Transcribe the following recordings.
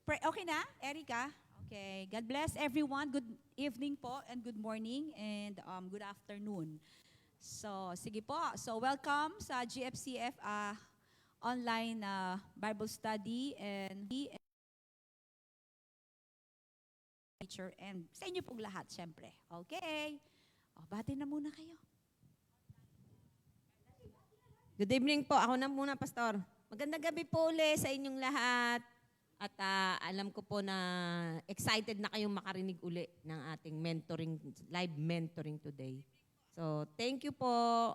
Okay na, Erica? Okay. God bless everyone. Good evening po and good morning and good afternoon. So, sige po. So, welcome sa GFCF online Bible study and teacher and sa inyo pong lahat, syempre. Okay. O, bati na muna kayo. Good evening po. Ako na muna, Pastor. Magandang gabi po ulit sa inyong lahat. At alam ko po na excited na kayong makarinig uli ng ating mentoring, live mentoring today. So, thank you po.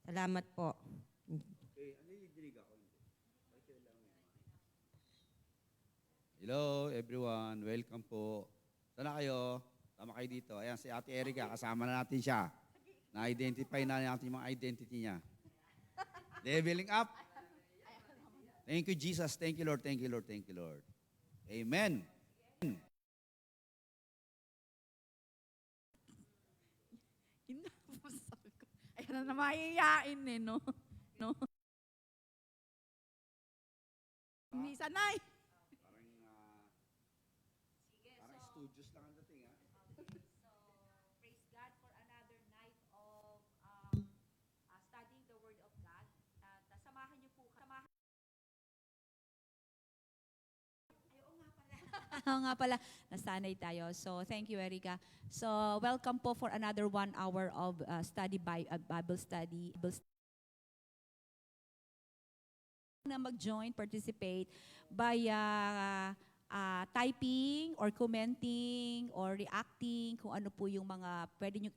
Salamat po. Hello everyone, welcome po. Sana kayo, tama kayo dito. Ayan si Ate Erica, kasama na natin siya. Na-identify na natin yung mga identity niya. Leveling up. Thank you Jesus, thank you Lord, thank you Lord, thank you Lord. Amen. Ayan na mahihiyain no? Hindi sanay. Parang studios lang ang dating ha. Praise God for another night of studying the Word of God. At samahan niyo po, Oo nga pala, nasanay tayo. So, thank you, Erica. So, welcome po for another 1 hour of Bible study. Na mag-join, participate by typing or commenting or reacting, kung ano po yung mga pwede nyo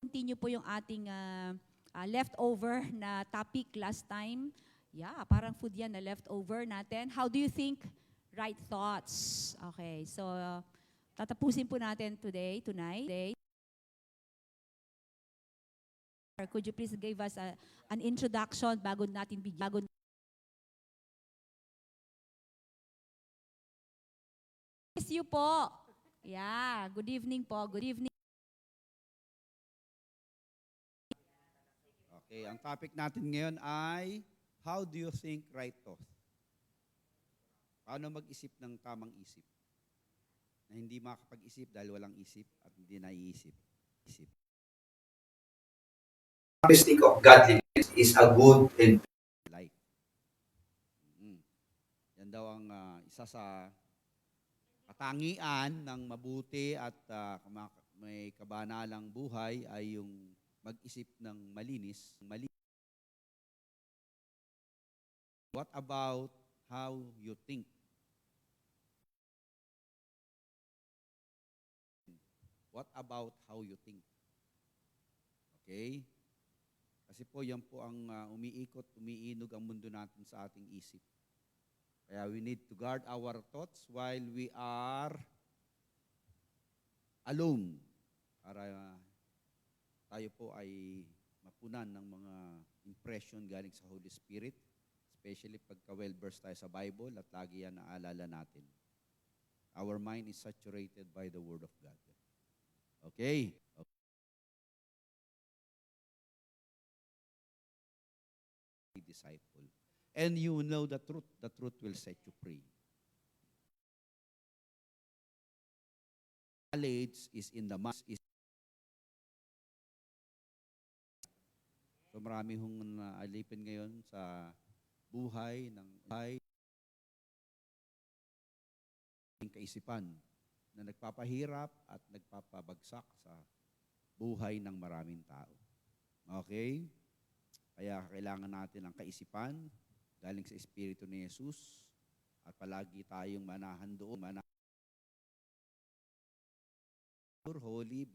continue po yung ating leftover na topic last time. Yeah, parang food yan na leftover natin. How do you think? Right thoughts. Okay, so tatapusin po natin tonight. Could you please give us an introduction bago natin bigyan? Yes, you po. Yeah, good evening po. Good evening. Okay, ang topic natin ngayon ay how do you think right thought? Paano mag-isip ng tamang isip? Na hindi makakapag-isip dahil walang isip at hindi naiisip. Characteristic of godliness is a good and Life. Yan daw ang isa sa katangian ng mabuti at may kabanalang buhay ay yung mag-isip ng malinis. What about how you think? What about how you think? Okay? Kasi po yan po ang umiinog ang mundo natin sa ating isip. Kaya we need to guard our thoughts while we are alone. Para tayo po ay mapunan ng mga impression galing sa Holy Spirit. Especially pagka well-versed tayo sa Bible at lagi yan naalala natin. Our mind is saturated by the Word of God. Okay? Disciple. And you know the truth will set you free. Knowledge is in the mind. So marami hong alipin ngayon sa buhay ng kaisipan na nagpapahirap at nagpapabagsak sa buhay ng maraming tao. Okay? Kaya kailangan natin ang kaisipan galing sa Espiritu ni Jesus at palagi tayong manahan doon. Holy,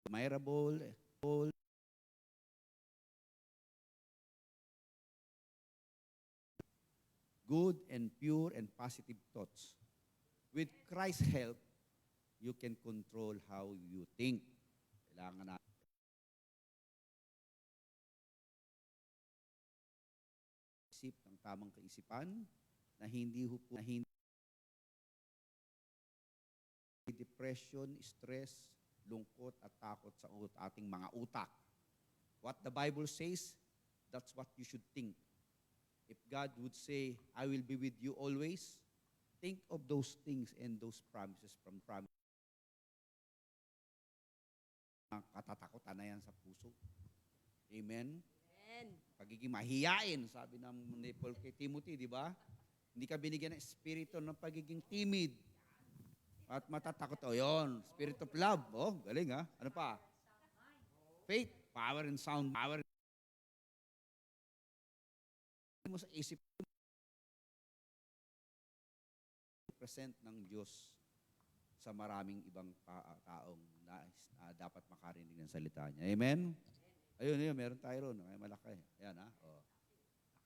admirable, good and pure and positive thoughts. With Christ's help, you can control how you think. Kailangan natin isip ng tamang kaisipan na hindi depression, stress, lungkot at takot sa ating mga utak. What the Bible says, that's what you should think. If God would say, I will be with you always, think of those things and those promises from promise. Katatakutan na yan sa puso. Amen? Amen. Pagiging mahiyain, sabi ng ni Paul kay Timothy, di ba? Hindi ka binigyan ng espiritu ng pagiging timid. At matatakot. O yun, spirit of love. Oh, galing ha. Ano pa? Faith, power and sound. Power mo sa isip present ng Diyos sa maraming ibang taong dapat makarinig ng salita niya. Amen? Ayun, meron tayo ron. Ay, malaki. Ayan ha. Oh.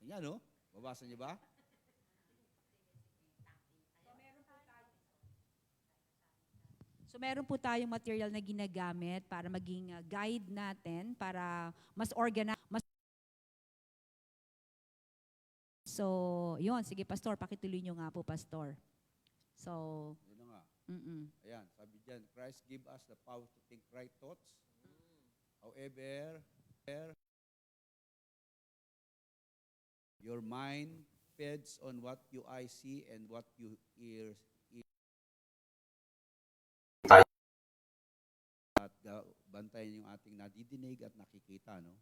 Ayan no? Babasa niyo ba? So meron po tayong material na ginagamit para maging guide natin, para mas organize. So, yun. Sige, Pastor, pakituloy nyo nga po, Pastor. So, Yun na nga. mm-mm. Ayan, sabi dyan, Christ give us the power to think right thoughts. However, your mind feeds on what you eyes see and what you ears at bantayan yung ating nadidinig at nakikita, no?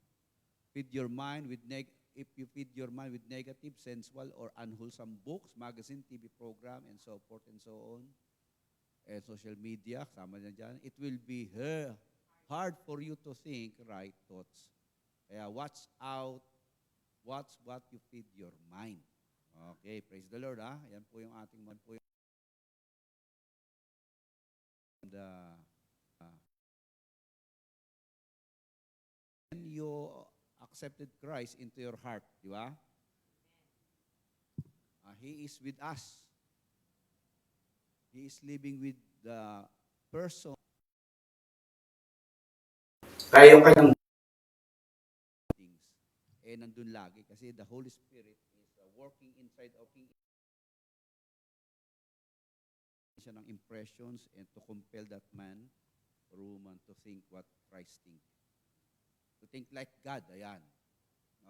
Feed your mind with if you feed your mind with negative, sensual, or unwholesome books, magazine, TV program, and so forth and so on, and social media, kasama na dyan, it will be hard for you to think right thoughts. Kaya watch out, watch what you feed your mind. Okay, praise the Lord, ha? Yan po yung ating man po yung when you accepted Christ into your heart, di ba? He is with us. He is living with the person. Kaya yung kanyang Things. Nandun lagi kasi the Holy Spirit is working inside of him. Siya ng impressions and to compel that man or woman to think what Christ thinks. To think like God, ayan.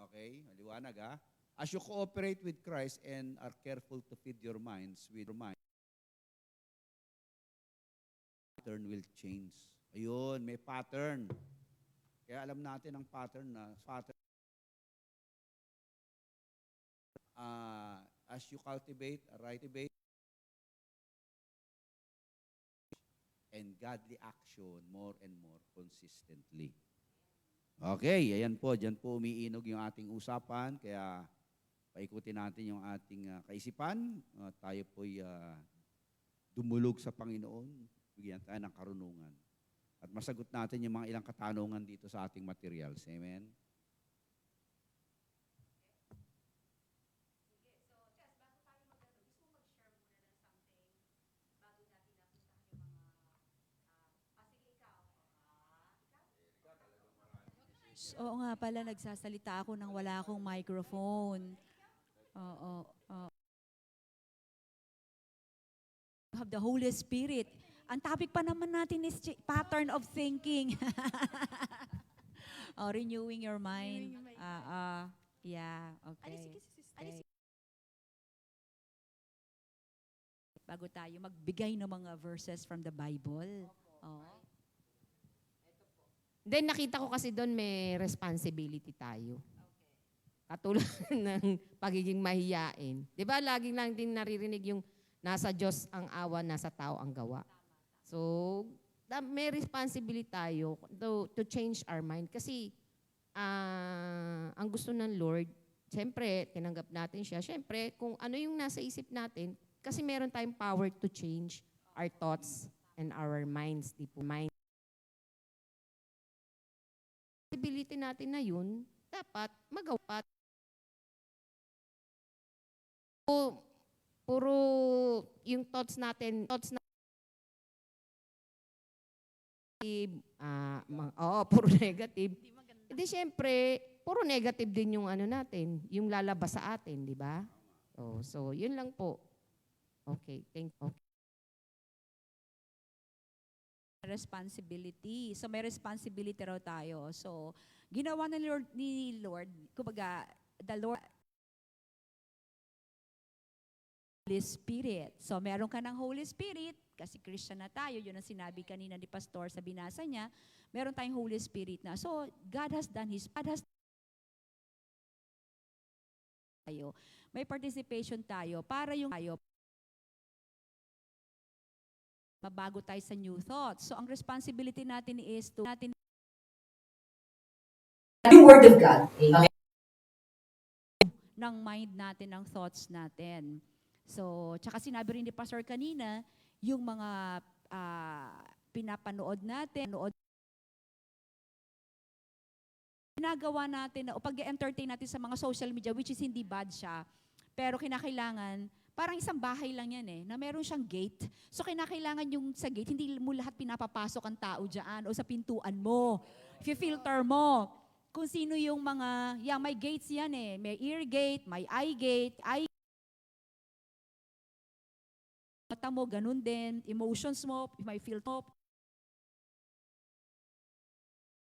Okay? Maliwanag ha? As you cooperate with Christ and are careful to feed your minds with your mind, pattern will change. Ayun, may pattern. Kaya alam natin ang pattern na as you cultivate a right debate and godly action more and more consistently. Okay, ayan po, dyan po umiinog yung ating usapan, kaya paikutin natin yung ating kaisipan. Tayo po'y dumulog sa Panginoon, bigyan tayo ng karunungan. At masagot natin yung mga ilang katanungan dito sa ating materials. Amen? Oo nga pala, nagsasalita ako nang wala akong microphone. Oo. You have the Holy Spirit. Ang topic pa naman natin is pattern of thinking. Renewing your mind. Yeah, okay. Okay. Bago tayo magbigay ng mga verses from the Bible. Oh. Then nakita ko kasi doon may responsibility tayo. Katulad ng pagiging mahiyain. Di ba laging lang din naririnig yung nasa Diyos ang awa, nasa tao ang gawa. So, may responsibility tayo to change our mind. Kasi ang gusto ng Lord, siyempre, tinanggap natin siya. Siyempre, kung ano yung nasa isip natin, kasi meron tayong power to change our thoughts and our minds. Di po, mind. Responsibility natin na yun, dapat magawa. Puro yung thoughts natin, puro negative. Hindi, syempre, puro negative din yung ano natin, yung lalabas sa atin, di ba? So, yun lang po. Okay, thank you. Responsibility. So may responsibility raw tayo. So Ginawa ni Lord, kumbaga, the Lord, Holy Spirit. So, meron ka ng Holy Spirit, kasi Christian na tayo, yun ang sinabi kanina ni Pastor sa binasa niya, meron tayong Holy Spirit na. So, God has tayo. May participation tayo para yung tayo mabago tayo sa new thoughts. So, ang responsibility natin is to Yung Word of God. Okay? ng mind natin, ng thoughts natin. So, tsaka sinabi rin ni Pastor kanina, yung mga pinapanood natin, ginagawa natin, o pag-entertain natin sa mga social media, which is hindi bad siya, pero kinakailangan, parang isang bahay lang yan na meron siyang gate. So, kinakailangan yung sa gate, hindi mo lahat pinapapasok ang tao dyan o sa pintuan mo. If you filter mo, kung sino yung mga, may gates yan may ear gate, may eye gate, mata mo, ganun din, emotions mo, may filter mo,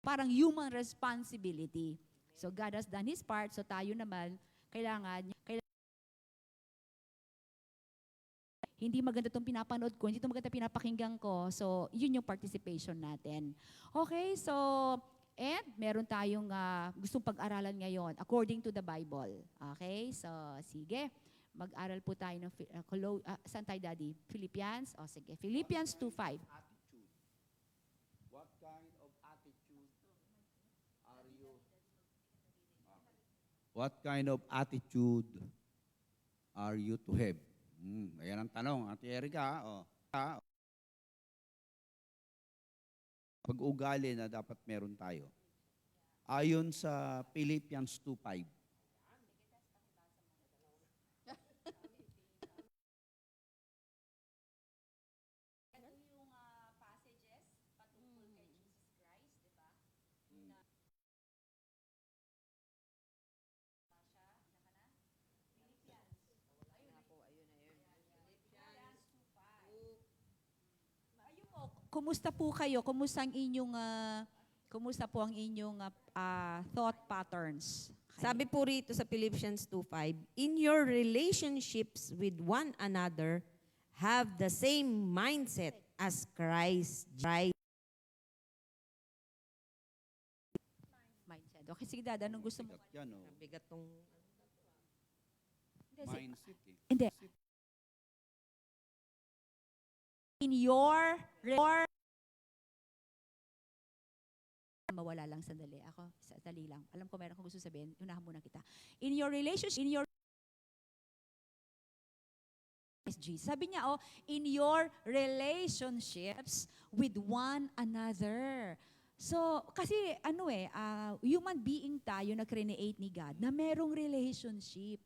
parang human responsibility. So God has done His part, so tayo naman, kailangan hindi maganda itong pinapanood ko, hindi ito maganda pinapakinggan ko, so yun yung participation natin. Okay, so, and meron tayong gustong pag-aralan ngayon, according to the Bible. Okay, so sige, mag-aral po tayo ng, saan tayo, Daddy? Philippians? O sige, Philippians 2:5. What kind of attitude are you? What kind of attitude are you to have? Ayan ang tanong, Ate Erika. Pag-ugali na dapat meron tayo. Ayon sa Philippians 2:5. Kumusta po kayo? Kumusta po ang inyong thought patterns? Sabi po rito sa Philippians 2:5, in your relationships with one another, have the same mindset as Christ. Mindset. Okay, sige, Dad, anong gusto mo? Bigat yan, Bigat tong Mindset Hindi. In your mawala lang sandali. Ako, sandali lang. Alam ko meron kong gusto sabihin. Unahan muna kita. In your relationship, Jesus. Sabi niya, in your relationships with one another. So, kasi human being tayo na create ni God na merong relationship.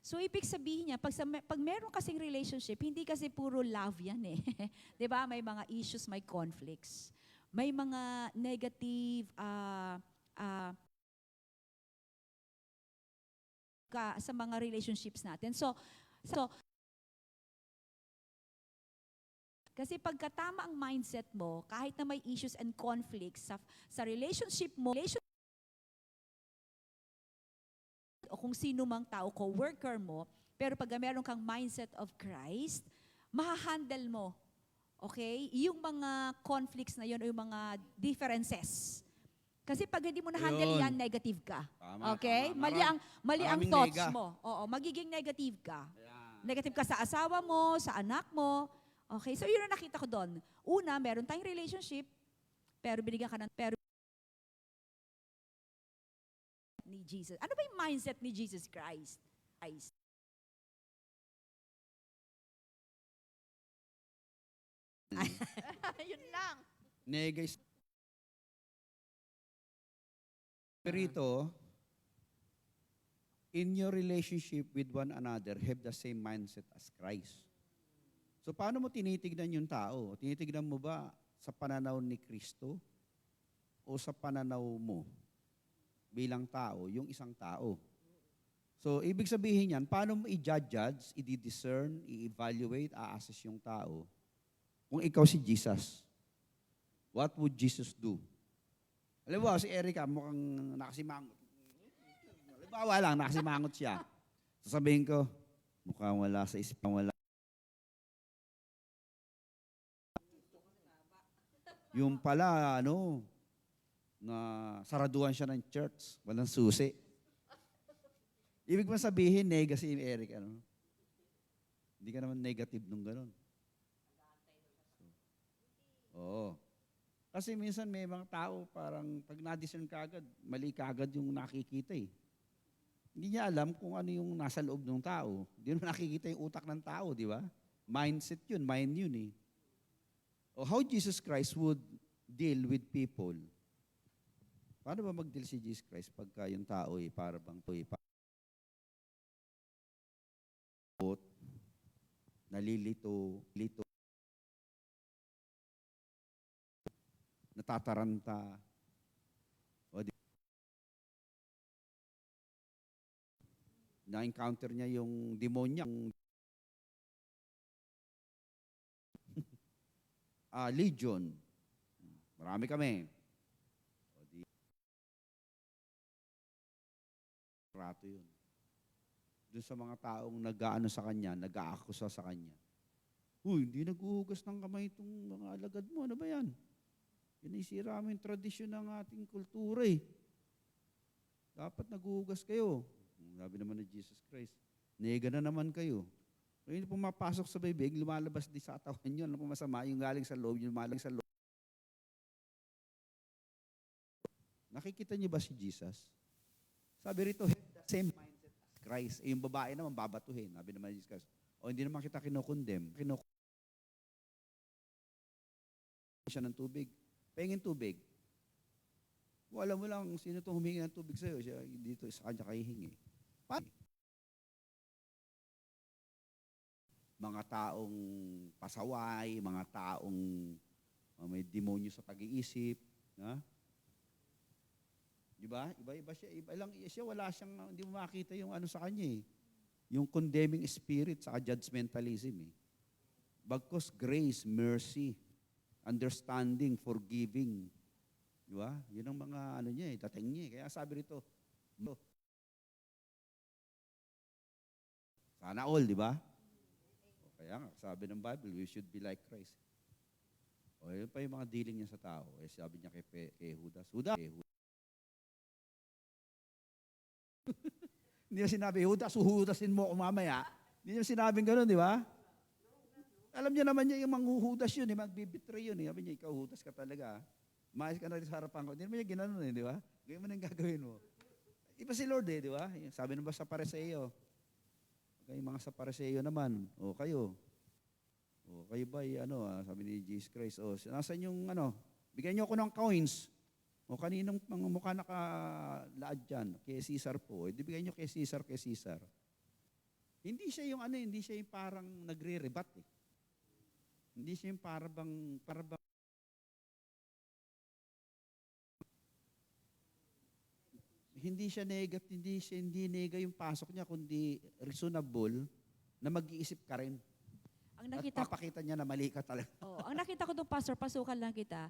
So, ibig sabihin niya, pag meron kasing relationship, hindi kasi puro love yan 'Di ba? May mga issues, may conflicts. May mga negative sa mga relationships natin. So kasi pagkatama ang mindset mo, kahit na may issues and conflicts sa relationship mo, o kung sino mang tao, co-worker mo, pero pag meron kang mindset of Christ, mahahandle mo, okay, yung mga conflicts na yun o yung mga differences. Kasi pag hindi mo na-handle yan, negative ka. Tama, Okay? tama. Mali ang Maraming thoughts nega. mo. Oo, magiging negative ka. Ayan. Negative ka sa asawa mo, sa anak mo. Okay, so yun ang nakita ko doon. Una, meron tayong relationship, pero binigyan ka ng ni Jesus. Ano ba yung mindset ni Jesus Christ? Yun lang. Negay. Perito, in your relationship with one another, have the same mindset as Christ. So paano mo tinitignan yung tao? Tinitignan mo ba sa pananaw ni Kristo o sa pananaw mo bilang tao, yung isang tao? So ibig sabihin yan, paano mo i-judge, i-discern, i-evaluate, a-assess yung tao kung ikaw si Jesus? What would Jesus do? Alam mo, si Erica mukhang nakasimangot. Halimbawa lang, nakasimangot siya. Sasabihin ko, mukhang wala sa isipan, wala. Yung pala, na saraduhan siya ng church, walang susi. Ibig mo sabihin, negative si Eric, Hindi ka naman negative nung ganun. Oo. Kasi minsan may mga tao parang pag na-discern ka agad, mali ka agad yung nakikita eh. Hindi niya alam kung ano yung nasa loob ng tao. Hindi mo nakikita yung utak ng tao, di ba? Mindset yun, mind yun eh. O how Jesus Christ would deal with people. Paano ba mag-deal si Jesus Christ pagka yung tao eh, para bang nalilito, natataranta, o na-encounter niya yung demonya. Legion. Marami kami. O di, rato yun. Doon sa mga taong nag-aano sa kanya, nag-aakusa sa kanya. Uy, hindi naghuhugas ng kamay itong mga alagad mo. Ano ba yan? Sinisira mo yung tradisyon ng ating kultura eh. Dapat naghuhugas kayo. Sabi naman ni Jesus Christ, nega na naman kayo. Kung pumapasok sa bibig, lumalabas din sa katawan yun. Ano po masama? Yung galing sa loob, yung maling sa loob. Nakikita niyo ba si Jesus? Sabi rito, have the same mindset as Christ. Yung babae naman, babatuhin. Sabi naman ni Jesus Christ, hindi naman kita kinukondem. Siya ng tubig. Pengin tubig. Wala mo lang sino itong humingi ng tubig sa'yo. Siya dito sa kanya kahihingi. Mga taong pasaway, mga taong may demonyo sa pag-iisip. Di ba? Iba siya. Iba lang siya. Wala siyang, hindi mo makita yung ano sa kanya eh. Yung condemning spirit sa judgmentalism eh. Bagkus grace, mercy, understanding, forgiving. Di ba? Yun ang mga ano niya eh, dating niya eh. Kaya sabi rito, sana all, di ba? Kaya nga, sabi ng Bible, we should be like Christ. O yun pa yung mga dealing niya sa tao. Eh, sabi niya kay Judas, hindi niya sinabi, Judas, uhudasin mo ako mamaya. Hindi niya sinabing gano'n, di ba? Alam niya naman niya yung manghuhudas yun, magbibitray yun. Sabi niya, ikaw hudas ka talaga. Maayos ka na rin sa harapan ko. Hindi naman niya ginanon di ba? Gawin mo na yung gagawin mo. Iba si Lord di ba? Sabi naman sa Pariseo. Yung mga sa Pariseo naman, kayo. Kayo ba, sabi ni Jesus Christ, nasan yung, bigyan niyo ako ng coins. Kaninong mga mukha nakalaad dyan? Kay Caesar po. Di bigyan niyo kay Caesar. Hindi siya yung hindi siya yung parang nagre-rebat eh. Hindi siya yung parang hindi siya hindi nega yung pasok niya, kundi reasonable na mag-iisip ka rin. Ang nakita At papakita niya na mali ka talaga. ang nakita ko doon, Pastor, pasukan lang kita.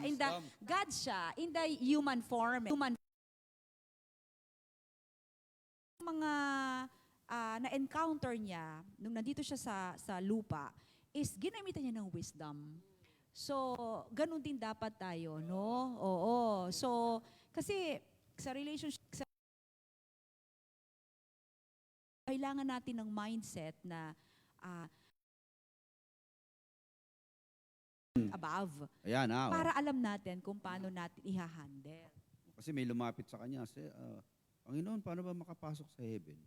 In the God siya, in the human form. Mga na-encounter niya nung nandito siya sa lupa is ginamitan niya ng wisdom. So, ganun din dapat tayo, no? Oo. So, kasi sa relationship, kailangan natin ng mindset na above. Ayan, Para alam natin kung paano natin i-handle. Kasi may lumapit sa kanya. Panginoon, paano ba makapasok sa heaven?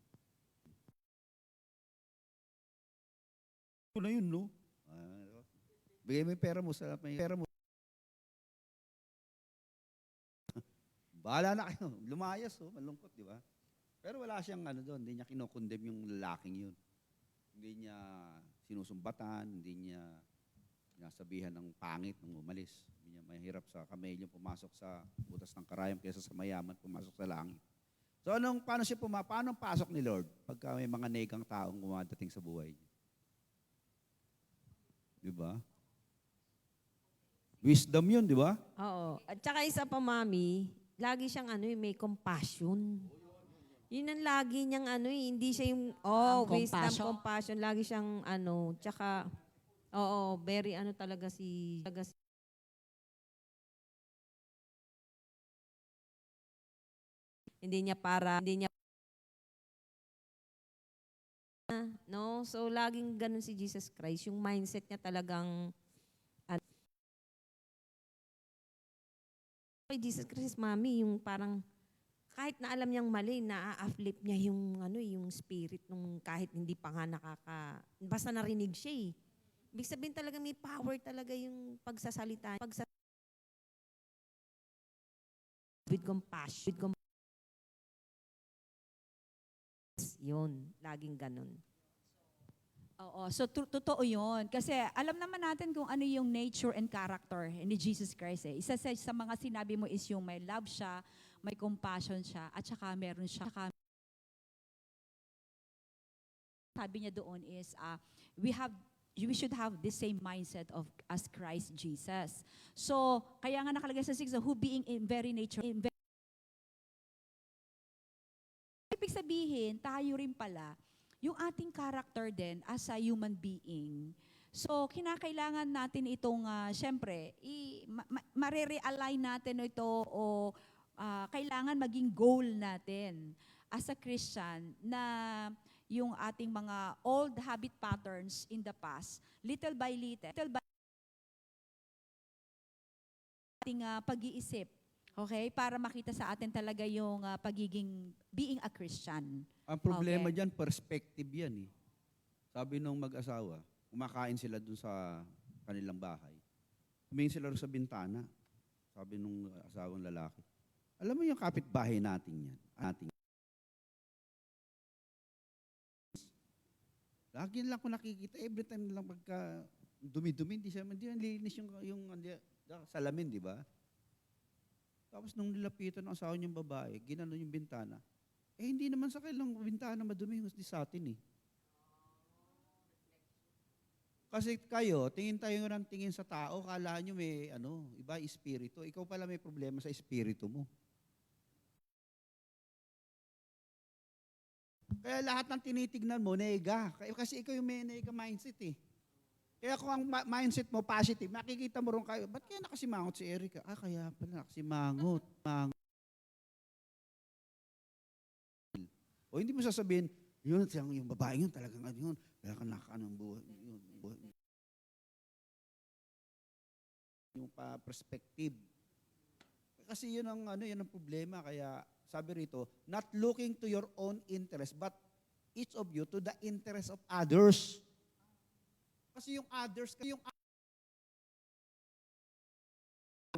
Ito na yun, no? Bigay mo yung pera mo. Bahala na kayo. Lumayas, malungkot, di ba? Pero wala siyang doon. Hindi niya kinokondem yung lalaking yun. Hindi niya sinusumbatan. Hindi niya nasabihan ng pangit nung umalis. Hindi niya mahirap sa kamelyo pumasok sa butas ng karayom kaysa sa mayaman pumasok sa langit. So paano pasok ni Lord pagka may mga negang taong dumadating sa buhay niya? Di ba? Wisdom yun, di ba? Oo. At saka isa pa, Mami, lagi siyang may compassion. Yun ang lagi niyang hindi siya yung, Ang wisdom, compassion. compassion. Lagi siyang tsaka, very talaga si hindi niya, no? So, laging ganun si Jesus Christ. Yung mindset niya talagang, kay Jesus Christ, Mami, yung parang, kahit na alam niyang mali, na-uplift niya yung spirit nung kahit hindi pa nga basta narinig siya eh. Ibig sabihin talaga may power talaga yung pagsasalita. With compassion. Yun, laging ganun. Oo, so totoo yun. Kasi alam naman natin kung ano yung nature and character ni Jesus Christ. Isa sa mga sinabi mo is yung may love siya, may compassion siya, at saka meron siya. Sabi niya doon is, we should have the same mindset of as Christ Jesus. So, kaya nga nakalagay sa 6, who being in very nature, ibig sabihin, tayo rin pala, yung ating character din as a human being. So, kinakailangan natin itong, syempre, mare-realign natin ito o kailangan maging goal natin as a Christian na yung ating mga old habit patterns in the past, little by ating pag-iisip, okay? Para makita sa atin talaga yung being a Christian. Ang problema Okay. dyan, perspective yan eh. Sabi nung mag-asawa, kumakain sila dun sa kanilang bahay. Tumingin sila rin sa bintana. Sabi nung asawang lalaki, alam mo yung kapitbahay natin yan? Lagi lang ako nakikita, every time lang pagka dumi-dumi, hindi linis yung salamin, di ba? Tapos nung nilapitan ng asawa niyang babae, ginanon yung bintana. Hindi naman sa kailang bintana madumi yung sa atin eh. Kasi kayo, tingin tayo ng tingin sa tao, kala nyo may iba espiritu. Ikaw pala may problema sa espiritu mo. Kaya lahat ng tinitignan mo, nega. Kasi ikaw yung may nega mindset eh. Kaya kung ang mindset mo positive, nakikita mo rin kayo, ba't kaya nakasimangot si Erica? Kaya pala nakasimangot. O hindi mo sasabihin, yun, yung babae yun, talagang yun. Kaya ka nakaanong buhay. Yung perspective. Kasi yun ang problema. Kaya sabi rito, not looking to your own interest, but each of you to the interest of others. Kasi yung others, yung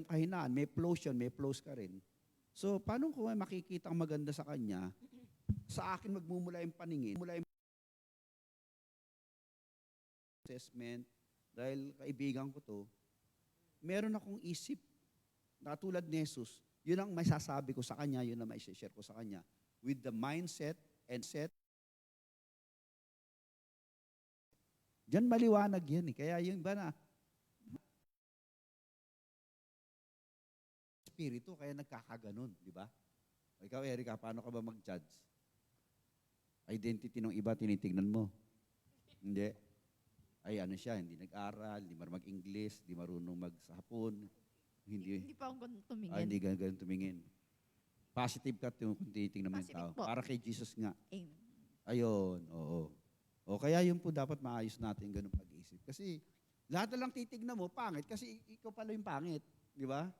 kahinaan, may flows yun, may flows ka rin. So, paano kung makikita ang maganda sa kanya, sa akin magmumula yung paningin, assessment, dahil kaibigan ko to, meron akong isip, na tulad ni Jesus, yun ang masasabi ko sa kanya, yun ang maishashare ko sa kanya, with the mindset and set. Diyan maliwanag yan eh. Kaya yung iba na, espiritu, kaya nagkakaganon, di ba? Ikaw, Erica, paano ka ba mag-judge? Identity ng iba, tinitignan mo. Hindi. Ay, siya, hindi nag-aral, hindi marunong mag-English, hindi marunong mag-Hapon. Hindi pa ako tumingin. Hindi ganun tumingin. Positive ka kung tinitingnan mo yung Positive tao. po. Para kay Jesus nga. Amen. Ayun, oo. O kaya yun po dapat maayos natin ganun pag-iisip. Kasi lahat na lang titignan mo, pangit. Kasi ikaw pala yung pangit. Di ba?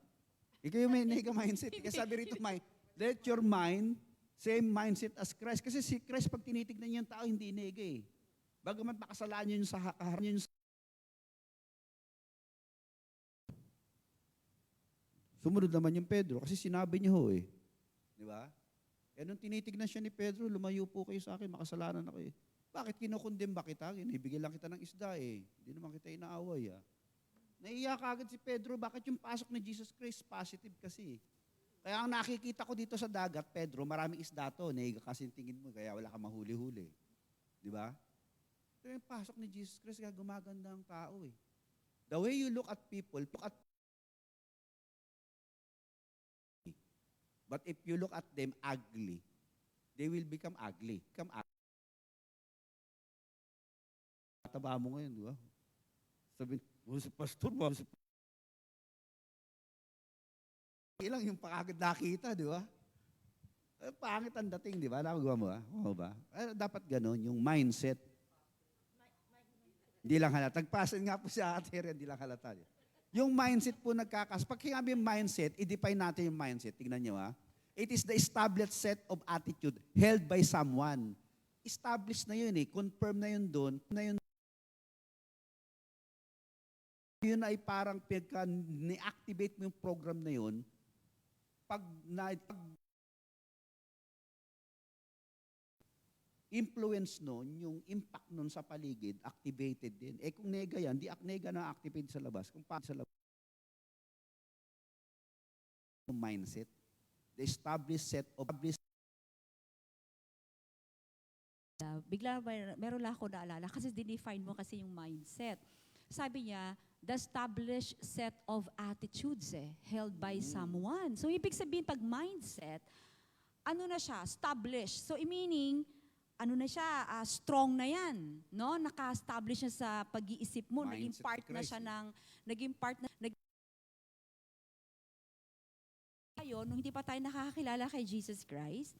Ikaw yung may nega mindset. Kasi sabi rito, let your mind, same mindset as Christ. Kasi si Christ, pag tinitignan niya yung tao, hindi nega eh. Bagamat makasalaan yun sa kaharap niya. Sumunod naman yung Pedro, kasi sinabi niya ho eh. Di ba? Kaya nung tinitignan siya ni Pedro, lumayo po kayo sa akin, makasalanan ako eh. Bakit kinukundem ba kita? Ibigay lang kita ng isda eh. Hindi naman kita inaaway ah. Naiiyak agad si Pedro, bakit yung pasok ni Jesus Christ positive kasi? Kaya ang nakikita ko dito sa dagat, Pedro, maraming isda to. Naiga kasi tingin mo, kaya wala ka mahuli-huli. Di ba? Pero yung pasok ni Jesus Christ, kaya gumaganda ang tao eh. The way you look at people, look at But if you look at them ugly, they will become ugly. Taba mo ngayon, di ba? Sabi, si pastor mo, ilang yung pakagad nakita, di ba? Pangit ang dating, di ba? Nakagawa mo, Oo ba? Dapat ganun, yung mindset. Hindi lang halata. Tagpasan nga po sa ate, hindi lang halata. Yung mindset po Pag kinabi yung mindset, i-define natin yung mindset. Tignan nyo, It is the established set of attitude held by someone. Established na yun Confirm na yun doon. Yun ay parang pagka ni-activate mo yung program na yun, pag influence nun, yung impact nun sa paligid, activated din. Kung nega yan, nega na activate sa labas. Kung paano sa labas, yung mindset, the established set of Bigla meron lang ako naalala kasi dinefine mo kasi yung mindset. Sabi niya, the established set of attitudes held by someone. So, ibig sabihin, pag mindset, ano na siya? Established. So, meaning, ano na siya? Strong na yan. No? Naka-establish na sa pag-iisip mo. Mindset Naging part na siya ng, nung hindi pa tayo nakakakilala kay Jesus Christ,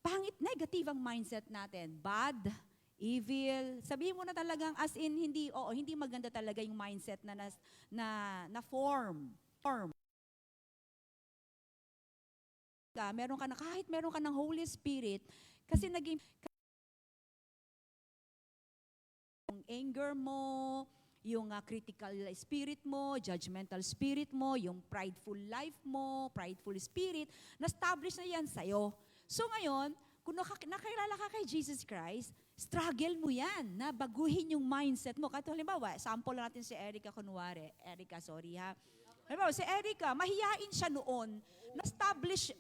pangit, negative ang mindset natin. Bad, evil. Sabihin mo na talagang as in hindi maganda talaga yung mindset na form. Meron ka na kahit meron ka ng Holy Spirit kasi naging yung anger mo, yung critical spirit mo, judgmental spirit mo, yung prideful life mo, prideful spirit, na-establish na yan sa'yo. So ngayon, kung nakilala ka kay Jesus Christ, struggle mo yan na baguhin yung mindset mo. Kahit halimbawa, sample lang natin si Erica kunwari. Halimbawa, si Erica, mahiyain siya noon. Na-establish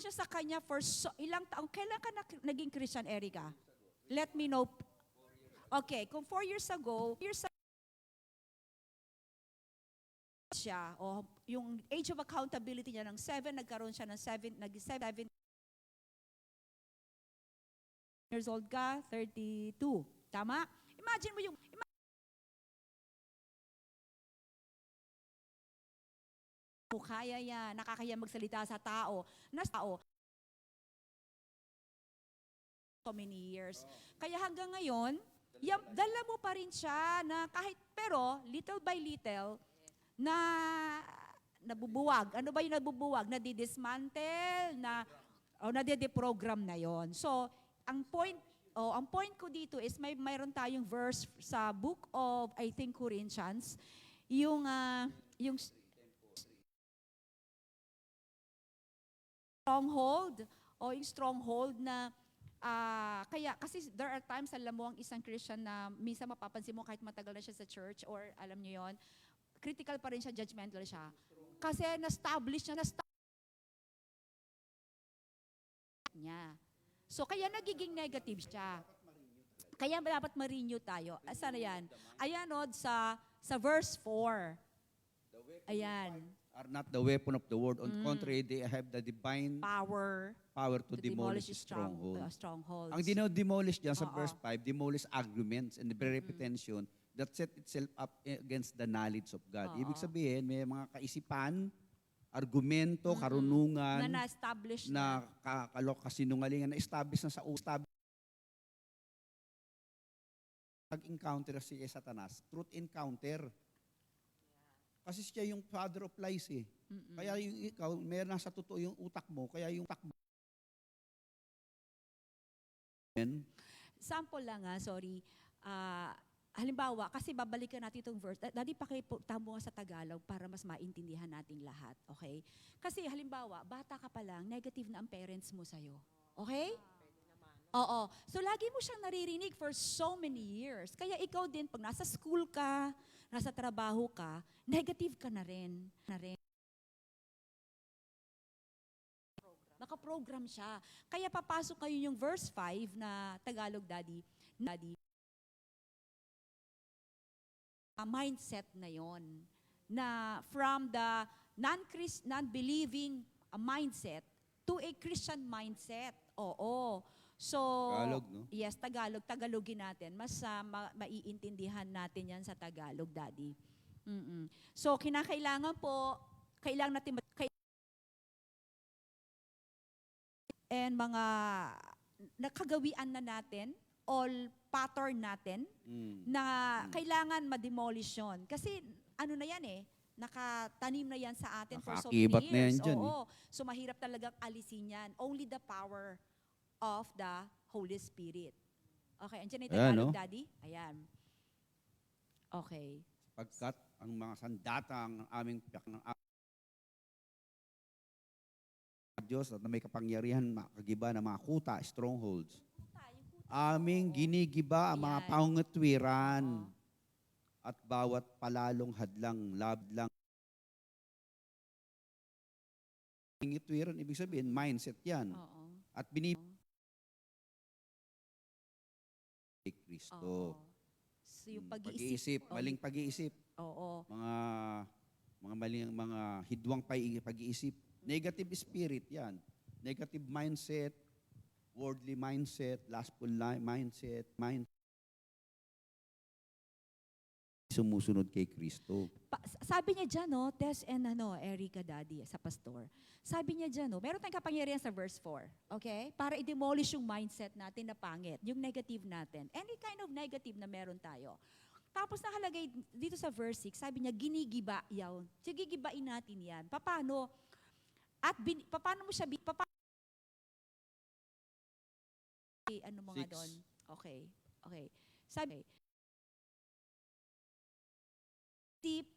niya sa kanya for ilang taong. Kailan ka naging Christian, Erica? Let me know. Okay, kung 4 years ago, siya, yung age of accountability niya ng 7, nagkaroon siya ng 7 years old ka, 32. Tama? Imagine mo yung kaya yan, nakakaya magsalita sa tao, so many years. Kaya hanggang ngayon, dala mo pa rin siya na kahit, pero little by little, na nabubuwag. Ano ba yung nabubuwag? Nadidismantle, nade-deprogram na yon. So, ang point ko dito is mayroon tayong verse sa book of, I think, Corinthians, yung stronghold na kasi there are times, alam mo, ang isang Christian na minsan mapapansin mo kahit matagal na siya sa church or alam niyo yon, critical pa rin siya, judgmental siya. Kasi na-establish niya. So, kaya nagiging negative siya. Kaya dapat ma-renew tayo. Saan na yan? Ayan, sa verse 4. Ayan. Are not the weapon of the world. On contrary, they have the divine Power to demolish strongholds. strongholds. Ang demolish dyan sa verse 5, demolish arguments and the very pretension that set itself up against the knowledge of God. Ibig sabihin, may mga kaisipan, argumento, karunungan, na-establish na kasinungalingan, na-establish na sa nag-encounter siya Satanas. Truth encounter. Kasi siya yung father of lies Kaya yung ikaw, meron nasa totoo yung utak mo, kaya yung utak mo. Sample lang sorry. Halimbawa, kasi babalikan natin itong verse. Daddy, pakitamo sa Tagalog para mas maintindihan nating lahat. Okay? Kasi halimbawa, bata ka pa lang, negative na ang parents mo sa'yo. Okay? Oo. So, lagi mo siyang naririnig for so many years. Kaya ikaw din, pag nasa school ka, nasa trabaho ka, negative ka na rin. Nakaprogram siya. Kaya papasok kayo yung verse 5 na Tagalog, Daddy. Mindset na yon na from the non-believing mindset to a Christian mindset. Oo. So, Tagalog, no? yes, Tagalogin natin. Mas maiintindihan natin yan sa Tagalog, Daddy. Mm-mm. So, kailangan natin and mga nakagawian na natin, all pattern natin, Mm. na kailangan ma-demolish yun. Kasi ano na yan nakatanim na yan sa atin for so many Nakaakibat na yan years. dyan, Oo. So mahirap talagang alisin yan. Only the power of the Holy Spirit. Okay, andyan na yung Ayan, Tagalog, no? Daddy? Ayan. Okay. Pagkat ang mga sandata ng aming Diyos at na may kapangyarihan makagiba ng mga kuta, strongholds. Aming ginigiba ang mga Ayan. pangungatwiran Oo. at bawat palalong hadlang, lablang. Ngitwiran, ibig sabihin, mindset yan. Oo. At binibigay Kristo. Oo. So yung Pag-iisip, maling pag-iisip. Oo. Mga maling, mga hidwang pag-iisip. Negative spirit yan. Negative mindset, worldly mindset, lustful mindset, sumusunod kay Kristo. Sabi niya dyan, Tess and Erica, Daddy, sa pastor. Sabi niya dyan, meron tayong kapangyarihan sa verse 4, okay? Para i-demolish yung mindset natin na pangit, yung negative natin. Any kind of negative na meron tayo. Tapos nakalagay dito sa verse 6, sabi niya, ginigiba yaw. Sige, gibain natin yan. Paano? At paano mo siya, ano mga 6. doon? Okay. Sabi, tip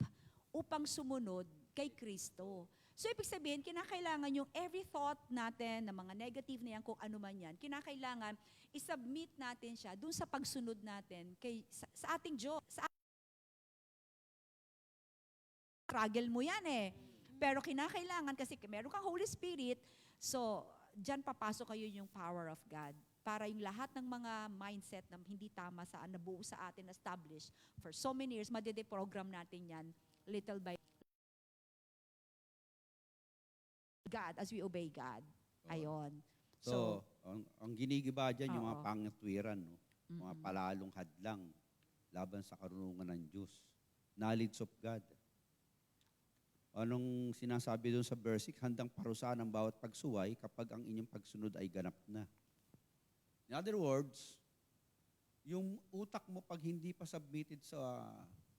upang sumunod kay Kristo. So, ibig sabihin, kinakailangan yung every thought natin, na mga negative na yan, kung ano man yan, kinakailangan isubmit natin siya dun sa pagsunod natin sa ating Diyos. Struggle mo yan Pero kinakailangan, kasi meron kang Holy Spirit, so, dyan papasok kayo yung power of God. Para yung lahat ng mga mindset na hindi tama nabuo sa atin, established for so many years, madede-program natin yan little by God, as we obey God. Ayon. So, ang ginigiba dyan yung mga Oo. pangatwiran, no? Mga palalong hadlang laban sa karunungan ng Diyos. Knowledge of God. Anong sinasabi doon sa verse 6? Handang parusahan ang bawat pagsuway kapag ang inyong pagsunod ay ganap na. In other words, yung utak mo pag hindi pa submitted sa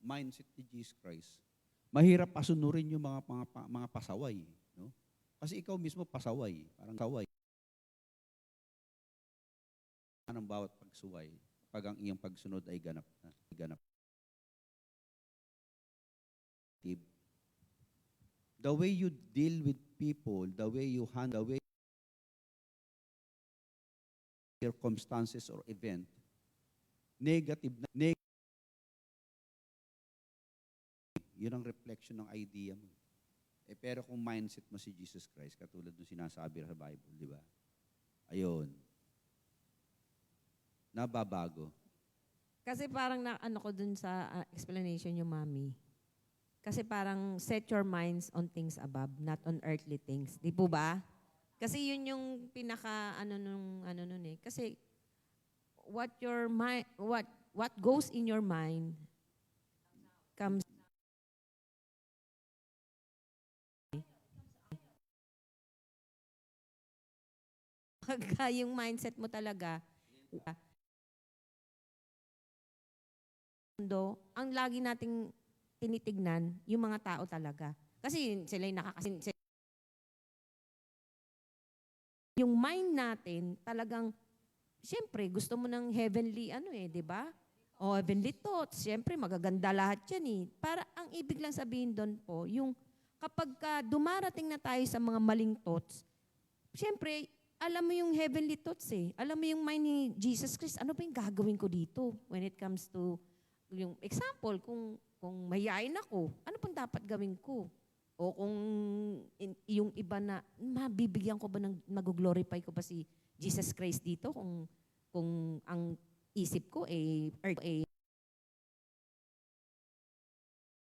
mindset ni Jesus Christ, mahirap pasunurin yung mga pasaway. No? Kasi ikaw mismo pasaway. Parang saway. Ang bawat pagsuway kapag ang iyong pagsunod ay ganap na. The way you deal with people, the way you handle, the way circumstances or event, negative, yun ang reflection ng idea mo. Pero kung mindset mo si Jesus Christ, katulad ng sinasabi sa Bible, di ba? Ayun. Nababago. Kasi parang ano ko dun sa explanation yung mami. Kasi parang set your minds on things above, not on earthly things. Di po ba? Kasi yun yung pinaka nun Kasi what goes in your mind comes pagka yung mindset mo talaga ang lagi nating tinitignan yung mga tao talaga. Kasi sila yung yung mind natin talagang, siyempre, gusto mo ng heavenly, di ba? O heavenly thoughts, siyempre, magaganda lahat yan Para ang ibig lang sabihin doon po, yung kapag dumarating na tayo sa mga maling thoughts, siyempre, alam mo yung heavenly thoughts Alam mo yung mind ni Jesus Christ, ano ba yung gagawin ko dito when it comes to, yung example, kung mayayain ako, ano pang dapat gawin ko? O kung yung iba na, mabibigyan ko ba mag-glorify ko ba si Jesus Christ dito kung ang isip ko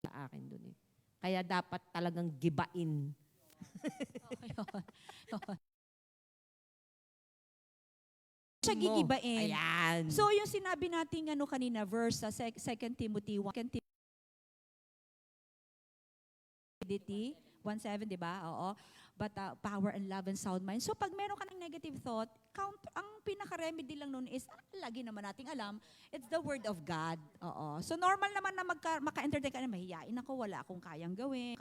sa akin dun Kaya dapat talagang gibain. Siya gigibain. Ayan. So yung sinabi nating kanina verse sa 2 Timothy 1:7, di ba? Oo. But power and love and sound mind. So pag meron ka ng negative thought, ang pinaka-remedy lang nun is, lagi naman nating alam, it's the word of God. Oo. So normal naman na maka-entertain ka na, mahihiyain ako, wala akong kayang gawin,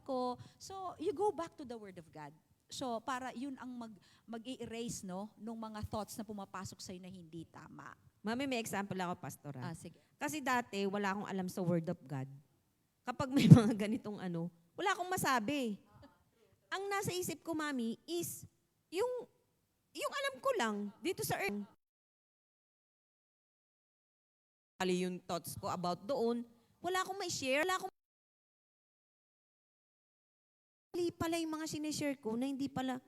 ko. So you go back to the word of God. So para yun ang mag-i-erase nung mga thoughts na pumapasok sa'yo na hindi tama. Mami, may example ako, Pastor. Sige. Kasi dati, wala akong alam sa Word of God. Kapag may mga ganitong wala akong masabi. Ang nasa isip ko, Mami, is yung alam ko lang dito sa earth. Kali yung thoughts ko about doon, wala akong may share, wala akong mali pala yung mga sinishare ko na hindi pala,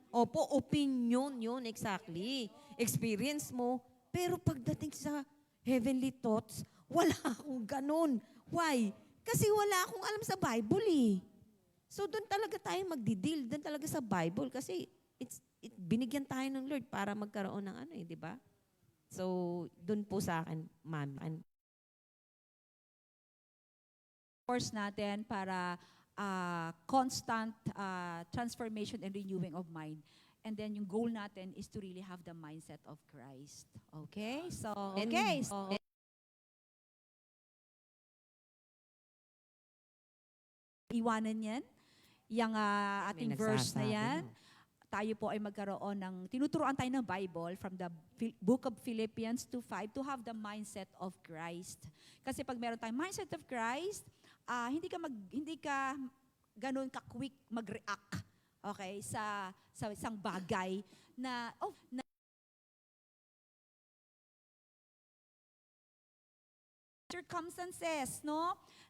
opinion yun, exactly. Experience mo. Pero pagdating sa heavenly thoughts, wala akong ganun. Why? Kasi wala akong alam sa Bible eh. So doon talaga tayo magdi-deal, doon talaga sa Bible. Kasi binigyan tayo ng Lord para magkaroon ng di ba? So doon po sa akin, ma'am. Course natin para constant transformation and renewing of mind. And then yung goal natin is to really have the mindset of Christ. Okay? So, iwanan yan. Yung ating verse na yan. Tayo po ay magkaroon ng, tinuturoan tayo ng Bible from the book of Philippians 2:5 to have the mindset of Christ. Kasi pag meron tayong mindset of Christ, hindi ka ganun ka-quick mag-react. Okay, sa isang bagay na circumstances,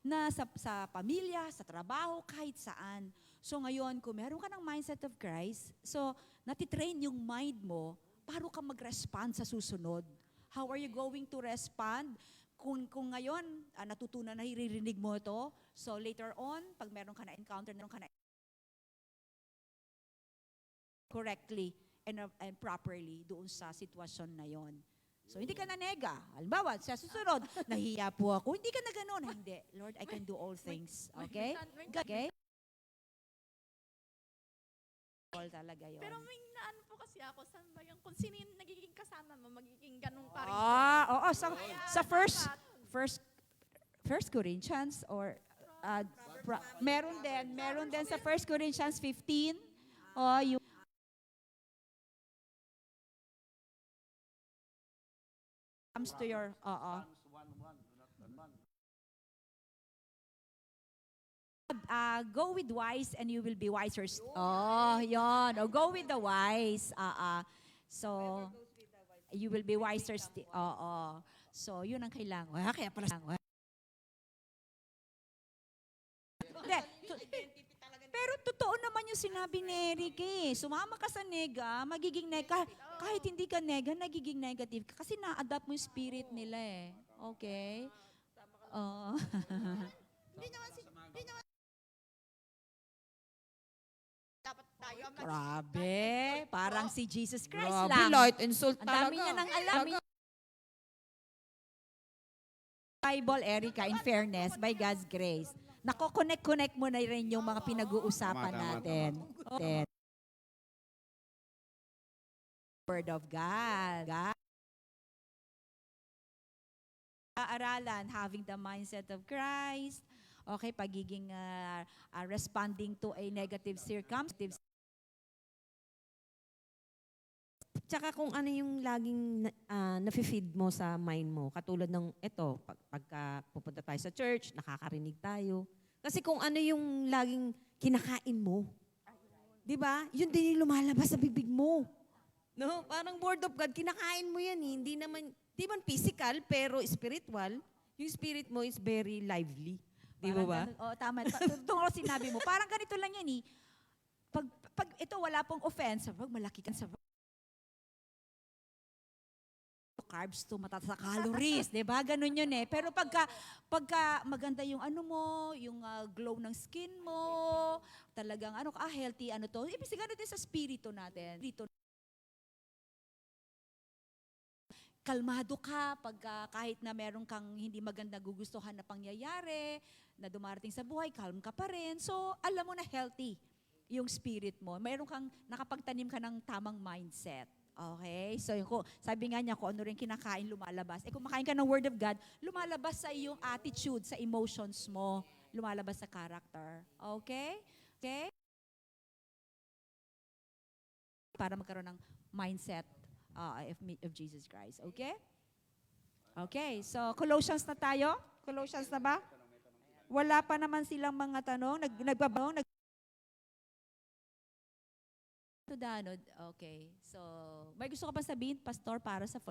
na sa pamilya, sa trabaho, kahit saan. So ngayon, kung meron ka ng mindset of Christ, so natitrain yung mind mo, paano ka mag-respond sa susunod? How are you going to respond? Kung ngayon, natutunan na iririnig mo ito, so later on, pag meron ka na-encounter, correctly and properly doon sa sitwasyon na yon. So, hindi ka na nega. Halimbawa, sa susunod, nahiya po ako. Hindi ka na ganun. Hindi. Lord, I can do all things. Okay? Okay? All talaga yun. Pero may naano po kasi ako, saan ba yung, kung sino yung nagiging kasama mo, magiging ganun pa rin. Oo. Sa first Corinthians or meron din sa 1 Corinthians 15. Yung comes to your go with wise and you will be wiser. Yon. O go with the wise. So you will be wiser. So yun ang kailangan. Kaya pala pero totoo naman yung sinabi ni Eric eh. Sumama ka sa nega, magiging nega. Kahit hindi ka nega, nagiging negative ka. Kasi na-adapt mo yung spirit nila eh. Okay? Hindi naman dapat tayo Grabe. Parang si Jesus Christ Grabe, lang. light insult Ang dami niya nang alam. Bible, Erica, in fairness, by God's grace. Nako-connect mo na rin yung mga pinag-uusapan natin. Word of God. Aralan, having the mindset of Christ. Okay, pagiging responding to a negative circumstance. Tsaka kung ano yung laging nafe-feed mo sa mind mo, katulad ng pagka pupunta tayo sa church, nakakarinig tayo. Kasi kung ano yung laging kinakain mo, di ba? Yun din yung lumalabas sa bibig mo. No? Parang word of God, kinakain mo yan eh. Hindi man physical, pero spiritual. Yung spirit mo is very lively. Di ba? Tama. Tungkol sinabi mo, parang ganito lang yan eh. Pag ito wala pong offense, pag malaki ka sa carbs to, mataas sa calories, 'di ba? Ganun 'yun eh. Pero pagka maganda yung ano mo, yung glow ng skin mo, talagang healthy to. Ibig sabihin ganun din sa spirito natin. Kalmado ka kahit na meron kang hindi maganda gugustuhan na pangyayari, na dumarating sa buhay, calm ka pa rin. So, alam mo na healthy yung spirit mo. Meron kang nakapagtanim ka ng tamang mindset. Okay? So, sabi nga niya, kung ano rin kinakain, lumalabas. Kung makain ka ng Word of God, lumalabas sa iyong attitude, sa emotions mo, lumalabas sa character. Okay? Okay? Para magkaroon ng mindset of Jesus Christ. Okay? Okay, so Colossians na tayo? Colossians na ba? Wala pa naman silang mga tanong. Nagbabaw. Okay. So, may gusto ka pa sabihin, Pastor, para sa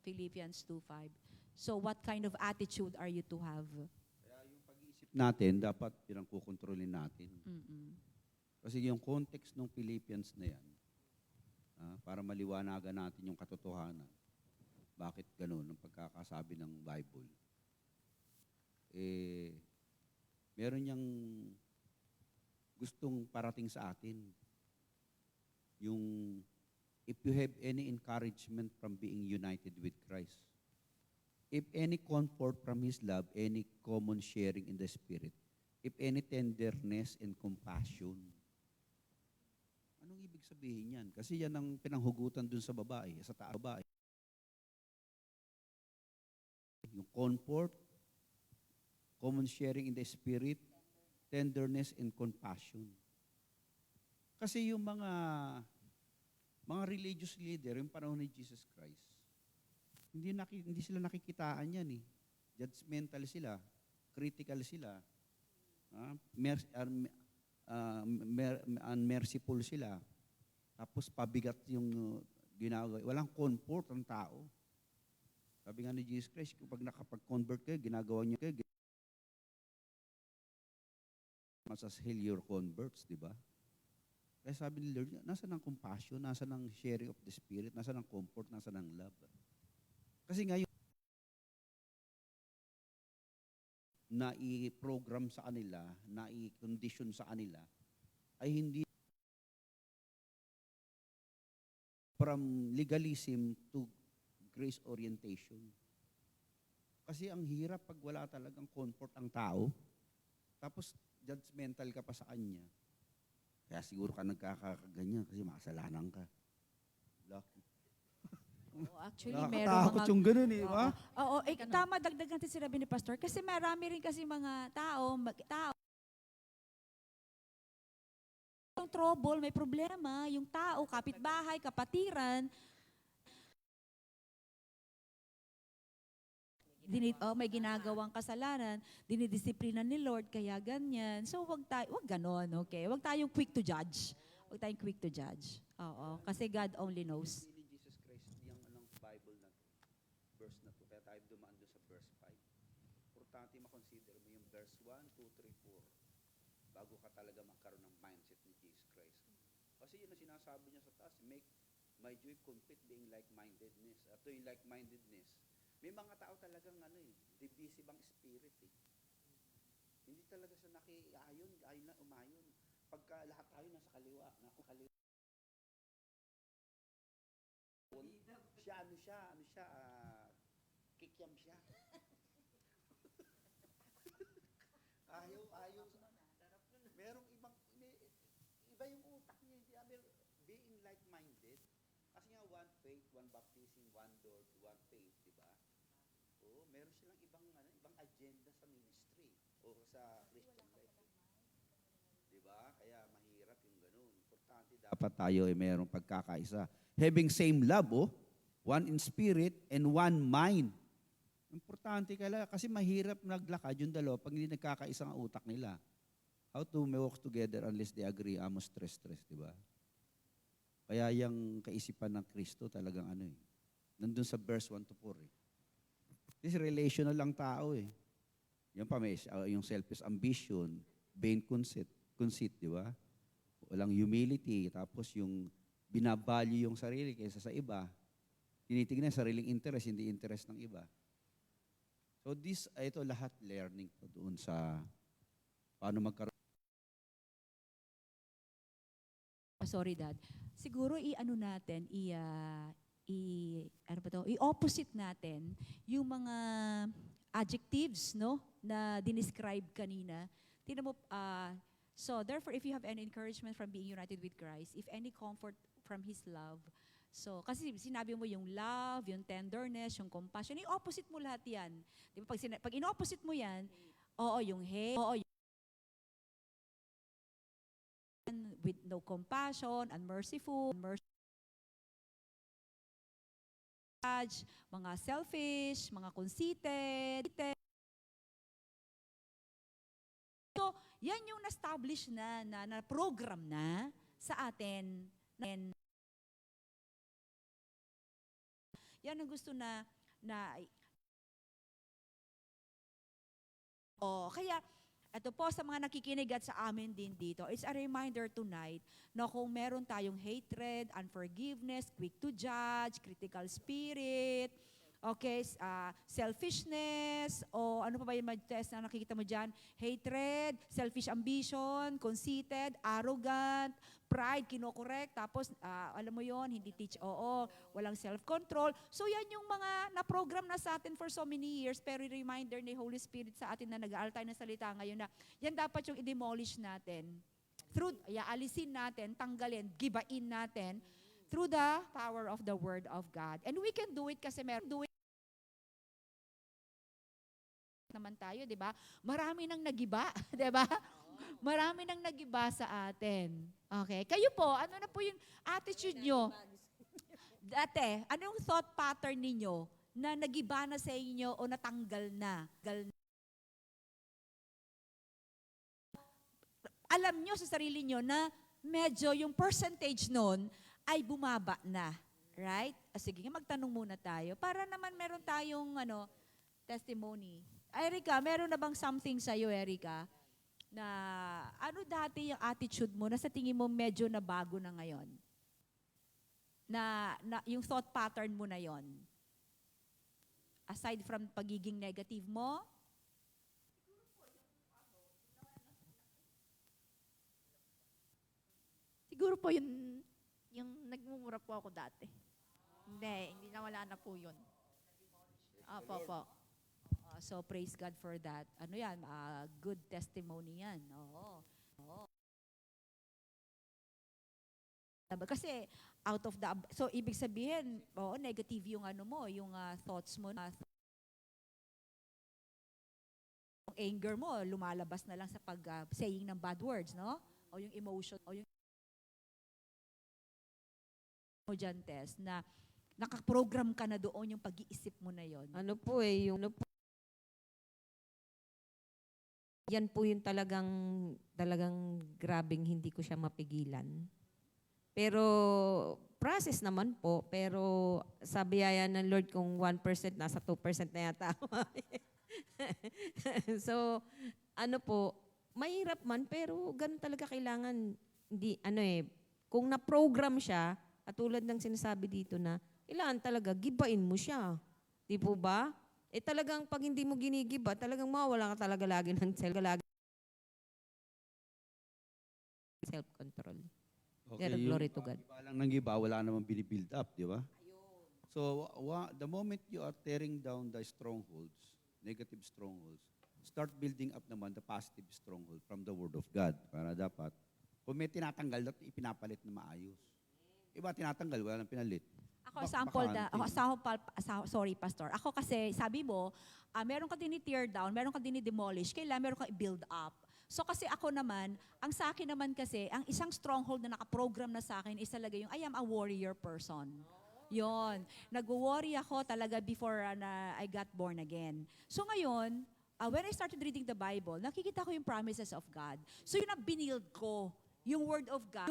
Philippians 2:5? So, what kind of attitude are you to have? Kaya yung pag-iisip natin, dapat pinangkukontrolin natin. Mm-mm. Kasi yung context ng Philippians na yan, para maliwanagan natin yung katotohanan. Bakit ganun ang pagkakasabi ng Bible? Meron niyang gustong parating sa atin. Yung, if you have any encouragement from being united with Christ, if any comfort from His love, any common sharing in the Spirit, if any tenderness and compassion. Anong ibig sabihin yan? Kasi yan ang pinanghugutan dun sa babae, sa babae. Yung comfort, common sharing in the Spirit, tenderness and compassion. Kasi yung mga religious leader, yung panahon ni Jesus Christ, hindi sila nakikitaan yan eh. Judgmental sila, critical sila, unmerciful sila, tapos pabigat yung ginagawa. Walang comfort ang tao. Sabi nga ni Jesus Christ, kapag nakapag-convert kayo, ginagawa niyo kayo, mas as hell your converts, di ba? Kaya sabi ni Lord, nasa ng compassion, nasa ng sharing of the Spirit, nasa ng comfort, nasa ng love. Kasi ngayon, na i-program sa kanila, na i-condition sa kanila, ay hindi from legalism to grace orientation. Kasi ang hirap pag wala talagang comfort ang tao, tapos judgmental ka pa sa kanya. Kaya siguro ka nagkakaganyan kasi makasalanan ka. Lucky. Actually, Nakakatakot yung ganun eh, ba? Oo, tama, dagdag natin sinabi ni Pastor. Kasi marami rin kasi mga tao, yung trouble, may problema, yung tao, kapitbahay, kapatiran, may ginagawang kasalanan, dinidisiplina ni Lord, kaya ganyan. So, wag ganon, okay? Wag tayong quick to judge. Wag tayong quick to judge. Oo, kasi God only knows. Ni Jesus Christ, yung Bible na to, verse na to, kaya tayo dumaan doon sa verse 5. Importante makonsider mo yung verse 1, 2, 3, 4, bago ka talaga magkaroon ng mindset ni Jesus Christ. Kasi yun ang sinasabi niya sa taas, make my joy complete being like-mindedness. Ito yung like-mindedness. May mga tao talagang divisive ang spirit eh. Hindi talaga siya ayayon na umayon. Pagka lahat tayo nasa kaliwa, siya, kikiam siya. ayaw. Merong iba yung utak niya, being like-minded. Kasi nga one faith, one baptism, one Lord, one faith, di ba? Oo, meron silang ibang agenda sa ministry o sa Christian life. Di ba? Kaya mahirap yung ganun. Importante dapat tayo ay mayroong pagkakaisa. Having same love, one in spirit and one mind. Importante kasi mahirap naglakad yung dalawa pag hindi nagkakaisa ang utak nila. How to walk together unless they agree? Amos 3:3, di ba? Kaya yung kaisipan ng Kristo talagang nandun sa verse 1 to 4 eh. This relational lang tao eh. Yan pa may yung selfish ambition, vain conceit, di ba? Walang humility, tapos yung binavalue yung sarili kaysa sa iba. tinitingnan sariling interest, hindi interest ng iba. So ito lahat learning ko doon sa paano magkaroon. Sorry, Dad. Siguro i-ano natin, ano ba to? I-opposite natin yung mga adjectives, no, na dinescribe kanina. Tingnan mo, so therefore, if you have any encouragement from being united with Christ, if any comfort from His love, so kasi sinabi mo yung love, yung tenderness, yung compassion, i-opposite mo lahat yan. Di ba? Pag in-opposite mo yan, yung hate, with no compassion, unmerciful, mga selfish, mga conceited. So, yan yung na-establish na program na sa atin. Yan ang gusto kaya ito po sa mga nakikinig at sa amin din dito, it's a reminder tonight na kung meron tayong hatred, unforgiveness, quick to judge, critical spirit, okay, selfishness, o ano pa ba yung test na nakikita mo dyan? Hatred, selfish ambition, conceited, arrogant, pride, kinokorek, tapos alam mo yon, hindi teach, walang self-control. So yan yung mga na-program na sa atin for so many years, pero reminder ni Holy Spirit sa atin na nag-aaral tayo ng salita ngayon na yan dapat yung i-demolish natin. Alisin natin, tanggalin, gibain natin through the power of the Word of God. And we can do it kasi naman tayo, di ba? Marami nang nagiba, di ba? Marami nang nagiba sa atin. Okay? Kayo po, ano na po yung attitude nyo? Dati, ano yung thought pattern ninyo na nagiba na sa inyo o natanggal na? Alam nyo sa sarili nyo na medyo yung percentage nun ay bumaba na. Right? Sige, magtanong muna tayo. Para naman meron tayong testimony. Erica, meron na bang something sa'yo, Erica? Na ano dati yung attitude mo na sa tingin mo medyo na bago na ngayon? Na yung thought pattern mo na yon. Aside from pagiging negative mo, Siguro po yung nagmumura po ako dati. Hindi na wala na po yun. Po. so praise God for that. Ano yan? Good testimony yan. Oo. Kasi out of so ibig sabihin, negative yung yung thoughts mo, yung anger mo, lumalabas na lang sa saying ng bad words, no? O yung emotion, o yung mo dyan, Tess, na nakaprogram ka na doon yung pag-iisip mo na yon. Yan po yung talagang grabing hindi ko siya mapigilan. Pero process naman po, pero sa biyaya ng Lord kung 1%, nasa 2% na yata ako. So, mahirap man, pero ganun talaga kailangan, kung na-program siya, at tulad ng sinasabi dito na, kailangan talaga, gibain mo siya. Di po ba? Talagang pag hindi mo ginigiba, talagang mawala ka talaga lagi ng self-control. Pero glory to God. Giba lang ng giba, wala namang binibuild up, di ba? So, the moment you are tearing down the strongholds, negative strongholds, start building up naman the positive stronghold from the Word of God. Para dapat, kung may tinatanggal, dapat ipinapalit na maayos. Iba tinatanggal, wala nang pinalit. Sorry, Pastor. Ako kasi, sabi mo, meron ka tear down, meron ka demolish, kailangan meron ka i-build up. So kasi ako naman, ang sa akin naman kasi, ang isang stronghold na nakaprogram na sa akin is talaga yung I am a warrior person. Yon. Nag-worry ako talaga before I got born again. So ngayon, when I started reading the Bible, nakikita ko yung promises of God. So yun ang binild ko, yung Word of God,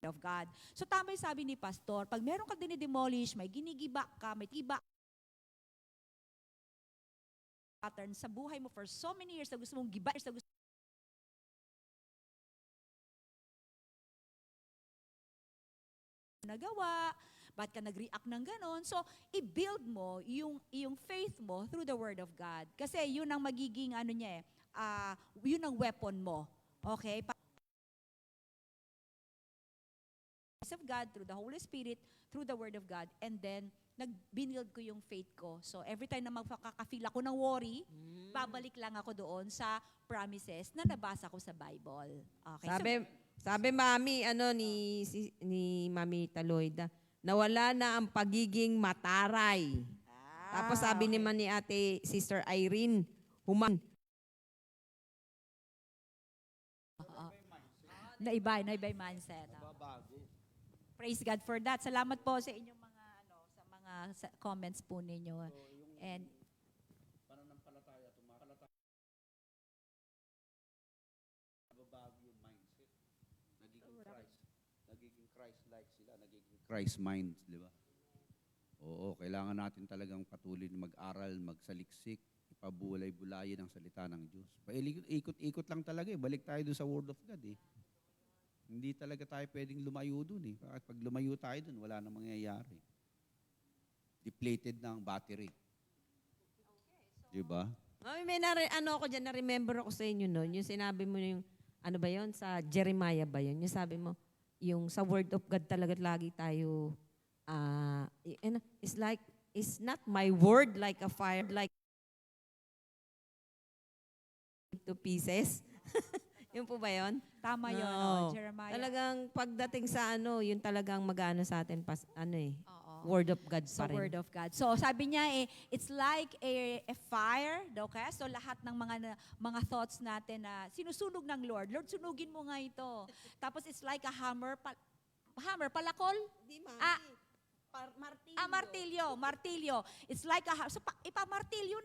of God. So tama yung sabi ni Pastor, pag meron ka dinidemolish, may ginigiba ka, may tiba pattern sa buhay mo for so many years na gusto mong giba, nagawa? Ba't ka nag-react ng ganon? So, i-build mo yung faith mo through the Word of God. Kasi yun ang magiging, yun ang weapon mo. Okay? Of God, through the Holy Spirit, through the Word of God, and then, nag-build ko yung faith ko. So, every time na magkaka-feel ako ng worry, babalik lang ako doon sa promises na nabasa ko sa Bible. Okay? Sabi mami, ni Mami Taloyda, nawala na ang pagiging mataray. Tapos sabi naman ni ate, Sister Irene, Naiba yung mindset. Praise God for that. Salamat po sa inyong mga comments po ninyo. And Pananampalataya, nababago yung mindset. Nagiging Christ-like sila, nagiging Christ-mind, di ba? Oo, kailangan natin talagang patuloy na mag-aral, magsaliksik, ipabulay-bulayin ang salita ng Diyos. Ikot-ikot lang talaga eh. Balik tayo doon sa Word of God eh. Hindi talaga tayo pwedeng lumayo doon eh. Bakit pag lumayo tayo doon, wala nang mangyayari. Depleted na ang battery. Di ba? Mami, may ako dyan, na-remember ako sa inyo noon. Yung sinabi mo yung, ano ba yon sa Jeremiah ba yun? Yung sabi mo, yung sa Word of God talaga lagi tayo, it's not my word like a fire, like to pieces. Yun po ba yun? tama yun, No. Jeremiah. Talagang pagdating sa yun talagang mag-ano sa atin, Oo. Word of God Sa pa rin. Word of God. So sabi niya it's like a fire, okay? So lahat ng mga thoughts natin na sinusunog ng Lord. Lord, sunugin mo nga ito. Tapos it's like a hammer, palakol? Di, Mami. Martilyo. It's like a so ipamartilyo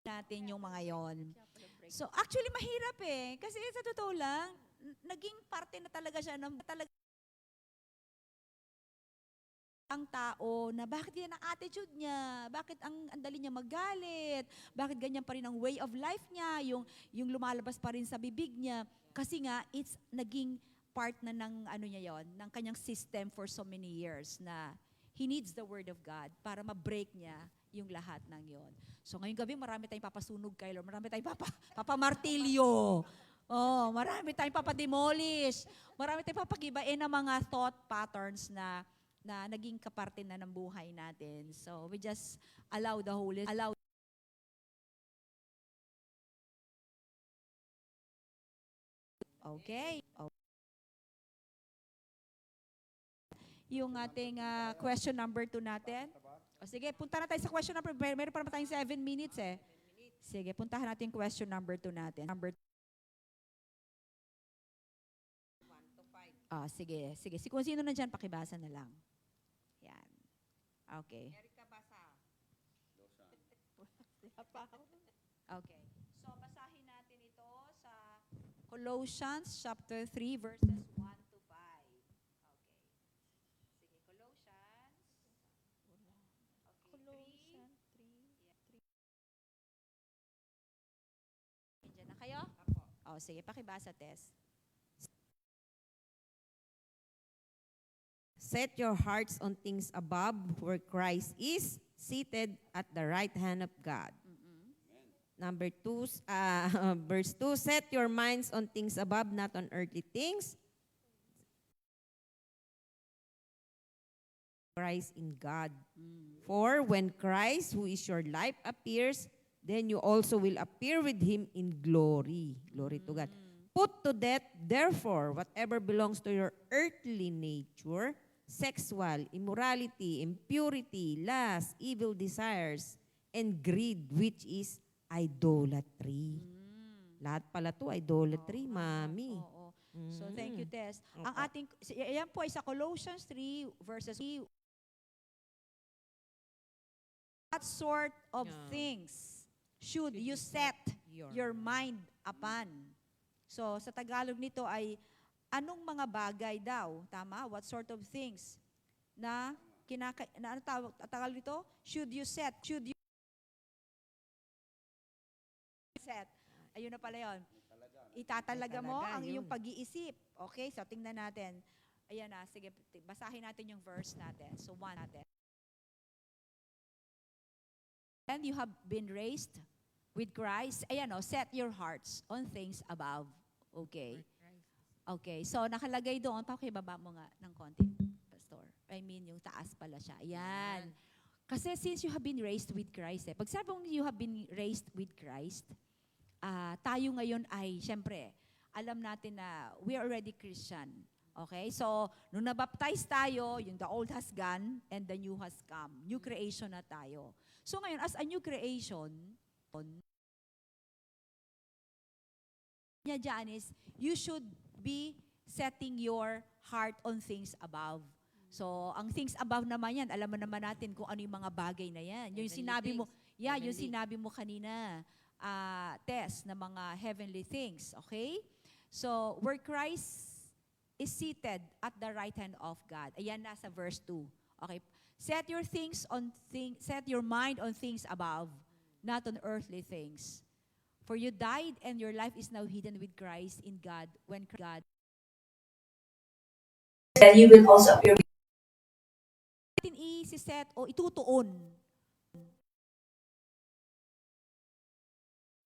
natin yung mga yon. So actually mahirap eh. Kasi sa totoo lang, naging parte na talaga siya ng ang tao na bakit yan ang attitude niya, bakit ang dali niya magalit, bakit ganyan pa rin ang way of life niya, yung lumalabas pa rin sa bibig niya. Kasi nga, it's naging part na ng niya yon, ng kanyang system for so many years na he needs the Word of God para ma-break niya yung lahat ng yon. So ngayong gabi, marami tayong papasunog kay Lord, marami tayong papamartilyo. Oh, marami tayong papademolish, marami tayong papagibain ng mga thought patterns na naging kaparte na ng buhay natin. So, we just allow the Holy Okay. Yung ating question number 2 natin. O sige, punta na tayo sa question number. Meron pa naman tayong 7 minutes eh. Sige, puntahan natin yung question number 2 natin. Sige. Si kung sino na dyan, pakibasa na lang. Yan. Okay. Okay. So, basahin natin ito sa Colossians chapter 3 verses 1 to 5. Okay. Sige, Colossians. Okay, 3. Diyan na kayo? Sige, pakibasa, Tess. Set your hearts on things above, where Christ is seated at the right hand of God. Number 2, verse 2, set your minds on things above, not on earthly things. Christ in God. For when Christ, who is your life, appears, then you also will appear with Him in glory. Glory to God. Put to death, therefore, whatever belongs to your earthly nature, sexual, immorality, impurity, lust, evil desires, and greed, which is idolatry. Lahat pala to idolatry, Mami. Oo. So, thank you, Tess. Ang ating, yan po ay sa Colossians 3 verses 3. What sort of things should you set your mind upon? So, sa Tagalog nito ay, anong mga bagay daw? Tama? What sort of things? Na ano Tagalog nito? Should you set? Should you set? Ayun na pala yun. Itatalaga mo Talaga, ang iyong yun. pag-iisip. Okay, so tingnan natin. Ayan na, sige, basahin natin yung verse natin. So, 1 natin. And you have been raised with Christ. Ayan o, set your hearts on things above. Okay. Okay, so nakalagay doon, pakibaba mo nga ng konti, Pastor. I mean, yung taas pala siya. Ayan. Kasi since you have been raised with Christ, pag sabi mong you have been raised with Christ, tayo ngayon ay, syempre, alam natin na we are already Christian. Okay? So, nung nabaptize tayo, yung the old has gone and the new has come. New creation na tayo. So ngayon, as a new creation, niya dyan is, you should be setting your heart on things above. So, ang things above naman yan, alam mo naman natin kung ano yung mga bagay na yan. Yung Heavenly sinabi mo, things. yung Heavenly. sinabi mo kanina, Tess, na mga heavenly things. Okay? So, where Christ is seated at the right hand of God. Ayan, nasa verse 2. Okay? Set your mind on things above, not on earthly things. For you died and your life is now hidden with Christ in God when God Then you will also appear natin i-set o itutuon.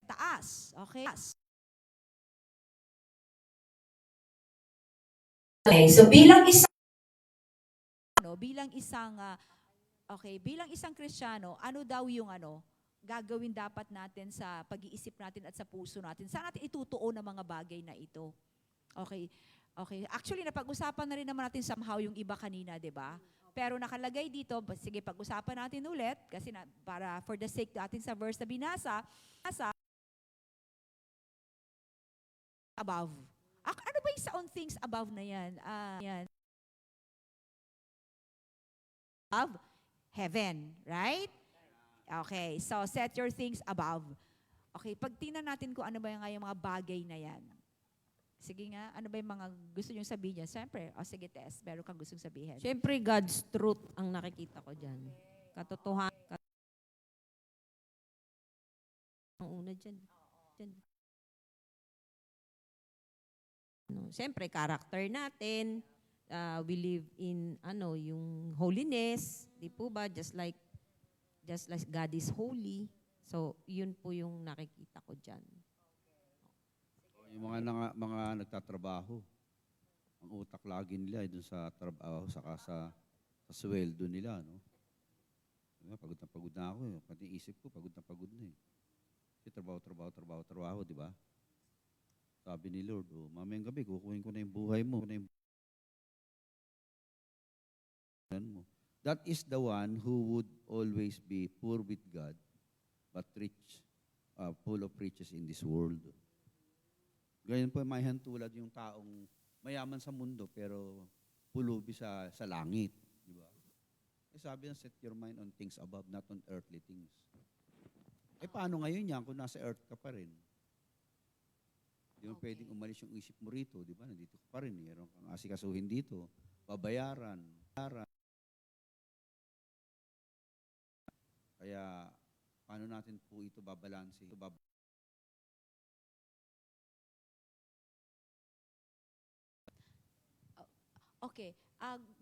Taas. Okay? Okay, so bilang isang bilang isang Kristiyano, ano daw yung gagawin dapat natin sa pag-iisip natin at sa puso natin? Saan natin itutuon ang mga bagay na ito? Okay. Okay. Actually, napag-usapan na rin naman natin somehow yung iba kanina, di ba? Pero nakalagay dito, sige, pag-usapan natin ulit, kasi para for the sake natin sa verse na binasa, above. Ano ba yung sa on things above na yan? Yan. Above heaven, right? Okay, so set your things above. Okay, pag tingnan natin kung ano ba yung mga bagay na yan. Sige nga, ano ba yung mga gusto nyo sabihin niya? Siyempre, sige Tess, meron kang gustong sabihin. Siyempre, God's truth ang nakikita ko dyan. Katotohanan. Ang una dyan. Siyempre, character natin. We live in, yung holiness. Di po ba? Just like God is holy. So, yun po yung nakikita ko dyan. Yung mga nagtatrabaho, ang utak lagi nila ay dun sa trabaho, saka sa sweldo nila, no? Diba, pagod na ako, pati isip ko, pagod na eh. Kasi trabaho, di ba? Sabi ni Lord, mamayang gabi, kukunin ko na yung buhay mo. That is the one who would always be poor with God, but rich, full of riches in this world. Ganyan po may hantulad yung taong mayaman sa mundo pero pulubi sa langit, di ba? Sabi na, set your mind on things above, not on earthly things. Paano ngayon yan kung nasa earth ka pa rin? Di mo pwedeng umalis yung isip mo rito, di ba? Nandito ka pa rin, meron kang asikasuhin dito, babayaran. Kaya, paano natin po ito babalanse? Okay.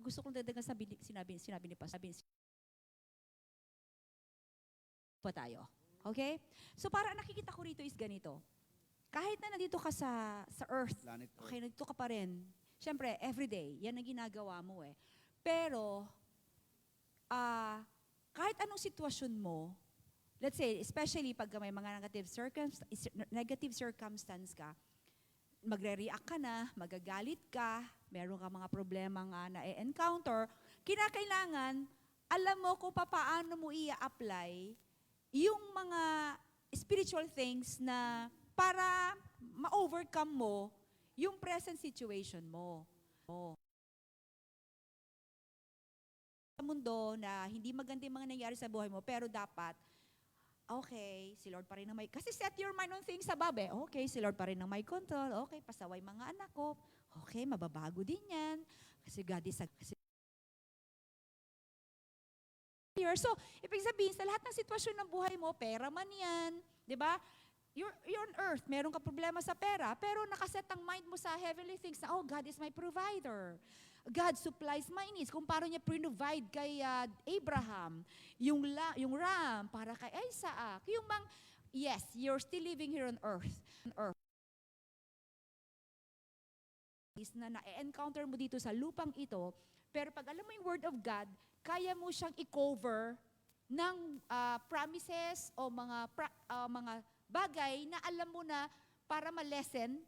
Gusto kong dagdagan sinabi ni Pastor. Pa tayo. Okay? So para nakikita ko rito is ganito. Kahit na nandito ka sa earth, Planet Earth. okay, nandito ka pa rin. Siyempre, everyday, yan ang ginagawa mo eh. Pero, kahit anong sitwasyon mo, let's say, especially pag may mga negative circumstance ka, magre-react ka na, magagalit ka, meron ka mga problema nga na-encounter, kinakailangan, alam mo kung paano mo i-apply yung mga spiritual things na para ma-overcome mo yung present situation mo. Sa mundo na hindi maganda yung mga nangyari sa buhay mo, pero dapat, okay, si Lord pa rin ang may... Kasi set your mind on things above eh. Okay, si Lord pa rin ang may control. Okay, pasaway mga anak ko. Okay, mababago din yan. Kasi God is a... So, ibig sabihin, sa lahat ng sitwasyon ng buhay mo, pera man yan, di ba? you're on earth, meron ka problema sa pera, pero nakaset ang mind mo sa heavenly things na, oh, God is my provider. God supplies my needs. Kung paano niya provide kay Abraham, yung ram para kay Isaac, yes, you're still living here on earth. Is na na-encounter mo dito sa lupang ito, pero pag alam mo yung Word of God, kaya mo siyang i-cover ng promises o mga bagay na alam mo na para ma-lessen.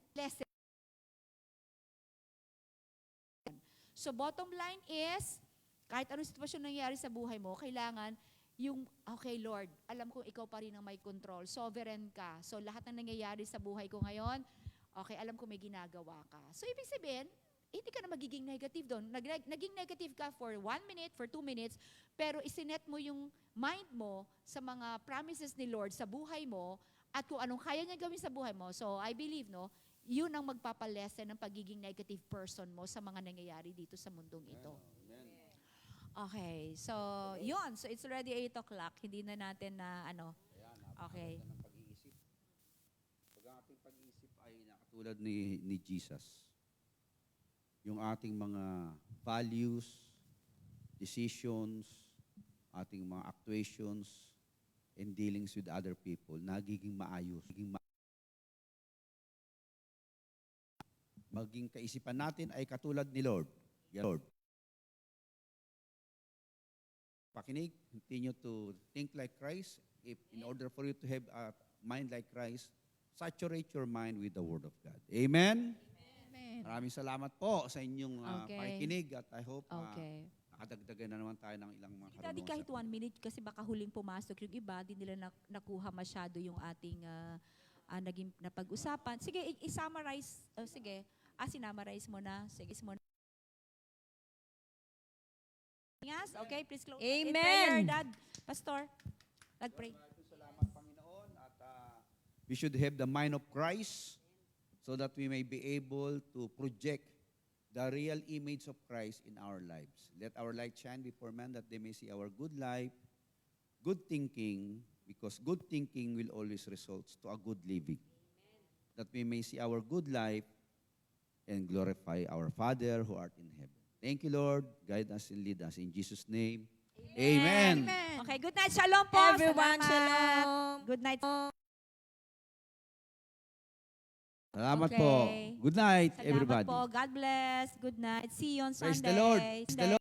So bottom line is, kahit anong sitwasyon nangyayari sa buhay mo, kailangan okay Lord, alam ko ikaw pa rin ang may control, sovereign ka. So lahat ng nangyayari sa buhay ko ngayon, okay, alam ko may ginagawa ka. So ibig sabihin, hindi ka na magiging negative doon. Naging negative ka for 1 minute, for 2 minutes, pero isinet mo yung mind mo sa mga promises ni Lord sa buhay mo at kung anong kaya niya gawin sa buhay mo. So I believe, yun ang magpapalesen ng pagiging negative person mo sa mga nangyayari dito sa mundong ito. Okay, so yun. So it's already 8 o'clock. Hindi na natin na okay. Ng pag-iisip. Pag ang ating pag-iisip ay nakatulad ni Jesus, yung ating mga values, decisions, ating mga actuations, and dealings with other people, nagiging maayos. Maging kaisipan natin ay katulad ni Lord. Lord. Pakinig, continue to think like Christ. In order for you to have a mind like Christ, saturate your mind with the Word of God. Amen? Amen. Maraming salamat po sa inyong Okay. pakikinig at I hope Okay. nakadagdagan na naman tayo ng ilang mga Daddy, kahit 1 minute kasi baka huling pumasok yung iba, di nila nakuha masyado yung ating naging napag-usapan. Sige, i-summarize. Sige, sinamarize mo na. Sige, mo na. Yes, okay, please close. In Amen. prayer, Dad, Pastor, nag-pray. Salamat, Panginoon. At we should have the mind of Christ so that we may be able to project the real image of Christ in our lives. Let our light shine before men that they may see our good life, good thinking, because good thinking will always result to a good living. That we may see our good life and glorify our Father who art in heaven. Thank you, Lord. Guide us and lead us. In Jesus' name, Amen. Amen. Okay, good night. Shalom po. Everyone, Salamat. shalom. Good night. Salamat Okay. po. Good night, Salamat everybody. po. God bless. Good night. See you on Praise Sunday. the Lord. Praise the Lord.